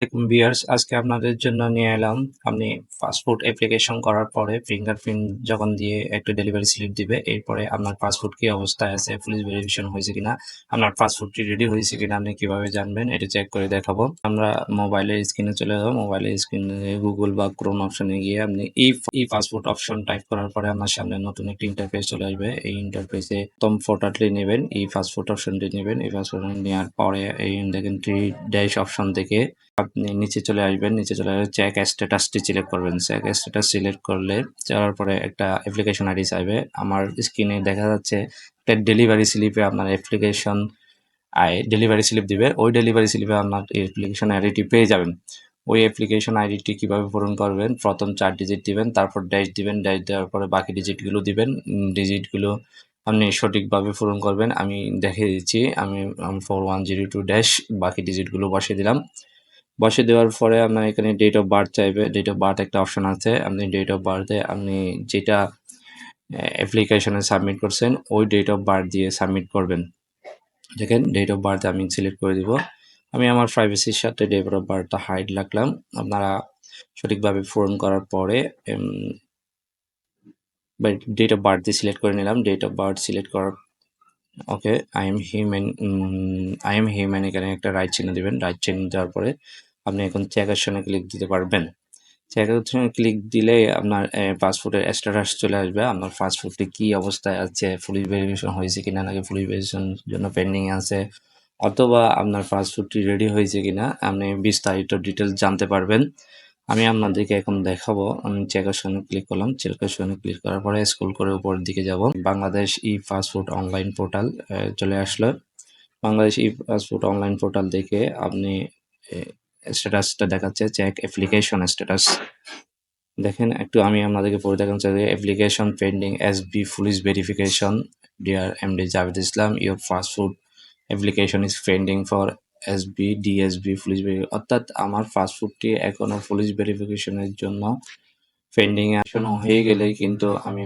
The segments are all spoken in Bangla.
ভিউয়ার্স আজকে আপনাদের জন্য নিয়ে এলাম আপনি পাসপোর্ট অ্যাপ্লিকেশন করার পরে ফিঙ্গারপ্রিন্ট যখন দিয়ে একটা ডেলিভারি স্লিপ দিবে এরপরে আপনার পাসপোর্ট কি অবস্থায় আছে পুলিশ ভেরিফিকেশন হয়েছে কিনা আপনার পাসপোর্টটি রেডি হয়েছে কিনা আপনি কিভাবে জানবেন এটা চেক করে দেখাবো আমরা মোবাইলের স্ক্রিনে চলে যাবো মোবাইলের স্ক্রিনে গুগল বা ক্রোম অপশনে গিয়ে আপনি ই পাসপোর্ট অপশন টাইপ করার পরে আপনার সামনে নতুন একটি ইন্টারফেস চলে আসবে এই ইন্টারফেসে প্রথম ফটোটি নেবেন এই পাসপোর্ট অপশনটি নেবেন এই পাসপোর্ট নেওয়ার পরে এই দেখেন থ্রি ড্যাশ অপশন থেকে আপনি নিচে চলে আসবেন নিচে চলে আসলে চেক স্ট্যাটাসটি সিলেক্ট করবেন চেক স্ট্যাটাস সিলেক্ট করলে যাওয়ার পরে একটা অ্যাপ্লিকেশন আইডি চাইবে আমার স্ক্রিনে দেখা যাচ্ছে একটা ডেলিভারি স্লিপে আপনার অ্যাপ্লিকেশন ডেলিভারি স্লিপ দিবে ওই ডেলিভারি স্লিপে আপনার অ্যাপ্লিকেশন আইডিটি পেয়ে যাবেন ওই অ্যাপ্লিকেশন আইডিটি কিভাবে পূরণ করবেন প্রথম 4 ডিজিট দিবেন তারপর ড্যাশ দিবেন ড্যাশ দেওয়ার পরে বাকি ডিজিটগুলো দিবেন ডিজিটগুলো আপনি সঠিকভাবে পূরণ করবেন আমি দেখিয়ে দিচ্ছি আমি 4102 ড্যাশ বাকি ডিজিটগুলো বসিয়ে দিলাম বসিয়ে দেওয়ার পরে আপনার এখানে ডেট অফ বার্থ চাইবে ডেট অফ বার্থ একটা অপশন আছে আপনি ডেট অফ বার্থে আপনি যেটা অ্যাপ্লিকেশনে সাবমিট করছেন ওই ডেট অফ বার্থ দিয়ে সাবমিট করবেন দেখেন ডেট অফ বার্থ আমি সিলেক্ট করে দিব আমি আমার প্রাইভেসির সাথে ডেট অফ বার্থটা হাইড রাখলাম আপনারা সঠিকভাবে পূরণ করার পরে ডেট অফ বার্থ দিয়ে সিলেক্ট করে নিলাম ডেট অফ বার্থ সিলেক্ট করার ওকে আই এম হিউম্যান এখানে একটা রাইট চিহ্ন দিবেন রাইট চিহ্ন দেওয়ার পরে আপনি এখন চেক অপশনে ক্লিক দিতে পারবেন চেক অপশনে ক্লিক দিলে আপনার পাসপোর্টের স্ট্যাটাস চলে আসবে আপনার পাসপোর্টটি কী অবস্থায় আছে পুলিশ ভেরিফিকেশন হয়েছে কিনা নাকি পুলিশ ভেরিফিকেশন জন্য পেন্ডিং আছে অথবা আপনার পাসপোর্টটি রেডি হয়েছে কিনা আপনি বিস্তারিত ডিটেলস জানতে পারবেন আমি আপনাদেরকে এখন দেখাবো আমি চেক অপশনে ক্লিক করলাম চেক অপশনে ক্লিক করার পরে স্ক্রল করে উপরের দিকে যাব বাংলাদেশ ই পাসপোর্ট অনলাইন পোর্টাল চলে আসলো বাংলাদেশ ই পাসপোর্ট অনলাইন পোর্টাল দেখে আপনি স্ট্যাটাসটা দেখাচ্ছে চেক অ্যাপ্লিকেশন স্ট্যাটাস দেখেন একটু আমি আপনাদেরকে পড়ে দেখাতে চাই application pending SB police verification dear MD Javed Islam your passport application is pending for SB DSB police অর্থাৎ আমার পাসপোর্টটি এখনো পুলিশ ভেরিফিকেশনের জন্য পেন্ডিং এখনো হয়ে গেলেই কিন্তু আমি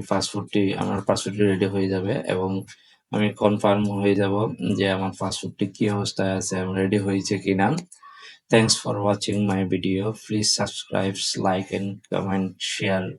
আমার পাসপোর্টটি রেডি হয়ে যাবে এবং আমি কনফার্ম হয়ে যাব যে আমার পাসপোর্টটি কি অবস্থায় আছে রেডি হয়েছে কিনা Thanks for watching my video. Please subscribe, like and comment, share.